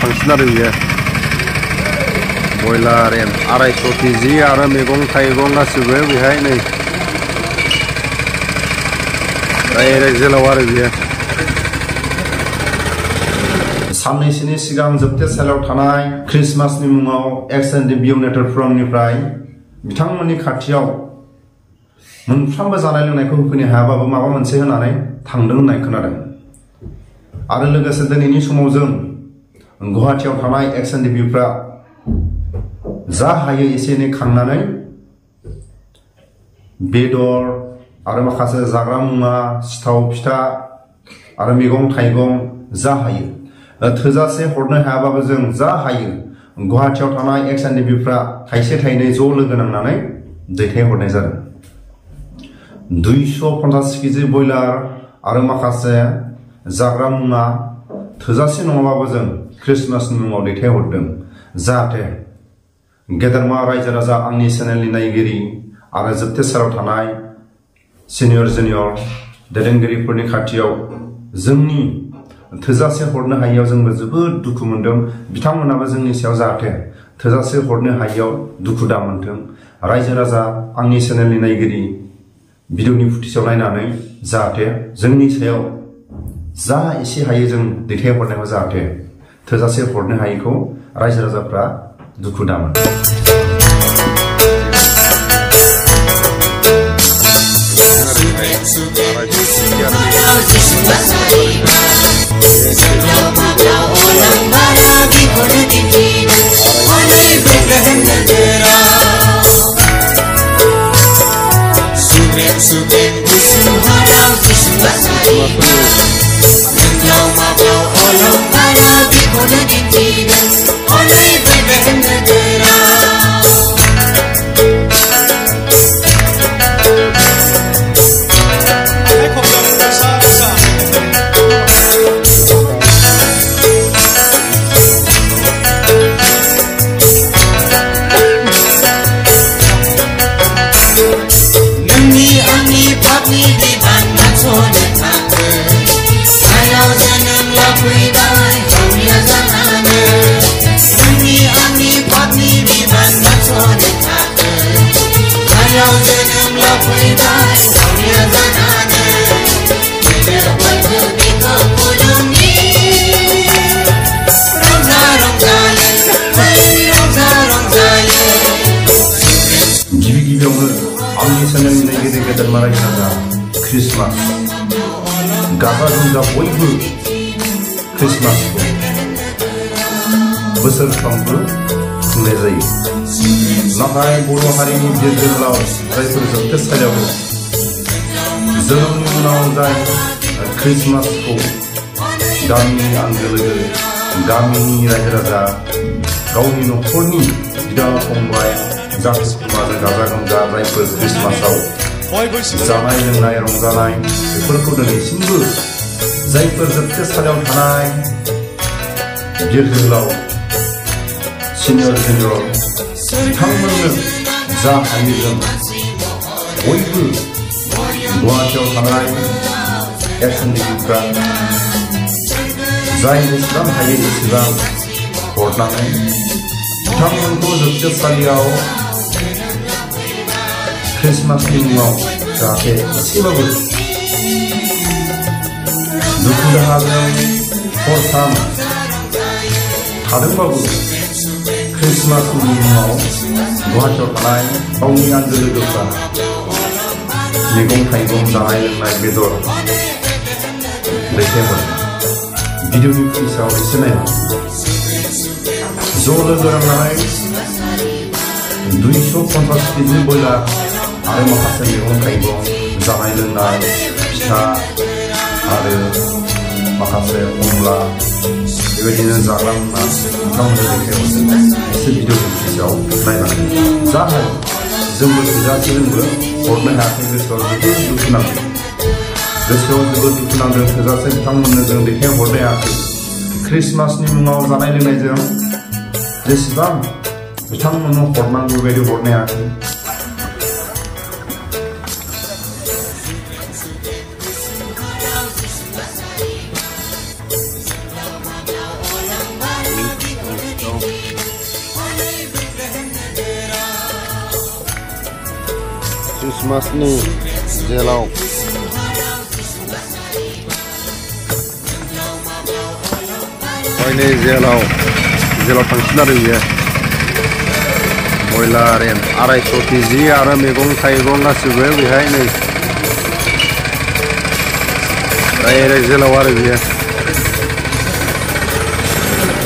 थांसिन आरो बियो बयलार 250 केजि आरो मैगं थाइगं गासिबो बेहाय नै डाइरेक्ट जेलाव आरो बियो साननैसोनि सिगां जोबथेसालियाव थानाय ख्रिस्टमासनि मुङाव एक्स.एन.डि.बि नेटवर्कफ्रामनिफ्राय बिथांमोननि खाथियाव मोनफ्रोमबो जानाय लोंनायखौ होफैनो हायाबाबो माबा मोनसे होनानै थांदों होननाय खोनादों आरो लोगोसे दिनैनि समाव जों गुवाहाटीयाव थानाय एक्स.एन.डि.बिफ्रा जा हायो एसे एनै खांनानै बेदर आरो माखासे जाग्रा मुवा सिथाव फिथा आरो मैगं थाइगं जा हायो थोजासे हरनो हायाबाबो जों जा हायो गुवाहाटीयाव थानाय एक्स.एन.डि.बिफ्रा थाइसे थाइनै ज' लोगो नांनानै दैथायहरनाय जादों 250 केजि बयलार आरो माखासे जाग्रा मुवा थोजासे नङाबाबो जों ख्रिस्टमासनि मुङाव दैथायहरदों जाहाथे गेदेरमा रायजो राजा आंनि चेनेलनि नायगिरि आरो जोबथेसालियाव थानाय सिनियर जुनियर दैदेनगिरिफोरनि खाथियाव जोंनि थोजासे हरनो हायियाव जोंबो जोबोद दुखु मोनदों बिथांमोनाबो जोंनि सायाव जाहाथे थोजासे हरनो हायियाव दुखु दा मोनथों रायजो राजा आंनि चेनेलनि नायगिरि भिडिअनि फुटेजाव नायनानै जाहाथे जोंनि सायाव जा एसे हायो जों दैथायहरनायखौ जाहाथे थोजासे हरनो हायिखौ रायजो राजाफ्रा दुखु दा मोनो Christmas गाजा गोमजा बयबो ख्रिस्टमासखौ बोसोरफ्रोमबो खुंनाय जायो नाथाय बर' हारिनि बिर जोहोलाव जायफोर जोबथेसालियाव जोनोमनि उनाव जाय ख्रिस्टमासखौ गामिनि आंगो लोगो गामिनि रायजो राजा गावनि न'खरनि बिदा फंबाय जाथि खुरमाजों गाजा गोमजा जायफोर ख्रिस्टमासाव जानाय लोंनाय रंजानाय बेफोरखौ दिनैसिमबो जायफोर जोबथेसालियाव थानाय बिर जोहोलाव सिनियर जुनियर बिथांमोननो जा हायो जों बयबो गुवाहाटीयाव थानाय एक्स.एन.डि.बिफ्रा जाय जेसेबां हायो एसेबां हरनानै बिथांमोनखौ जोबथेसालियाव ख्रिस्टमासनि मुङाव जाहाथे एसेबाबो दुखु दाहाजों हरथाम थादोंबाबो ख्रिस्टमासनि मुङाव गुवाहाटीयाव थानाय गावनि आंगो लोगोफ्रा मैगं थाइगं जानाय लोंनाय बेदर दैथायहरो भिडिअनि फुटेजाव एसे नायना ज' लोगो नांनानै 250 केजि बयलार आरो माखासे मैगं थाइगं जानाय लोंनाय फिथा आरो माखासे अनला बेबायदिनो जाग्रा मुवा बिथांमोननो दैथायहरदों एसे भिडिअनि फुटेजाव नायनानै जाहाथे जोंबो थोजासे जोंबो हरनो हायाखै गोसोआव जोबोद दुखु नांदों थोजासे बिथांमोननो जों दैथायहरनो हायाखै ख्रिस्टमासनि मुङाव जानाय लोंनायजों जेसेबां बिथांमोननो हरनांगौ बेबायदि हरनो हायाखै क्रिसमासनि जेलाव नै जेलाव थांसिन आरो बियो बयलार 250 केजि आरो मैगं थाइगं गासिबो बेहाय नै डाइरेक्ट जेलाव आरो बियो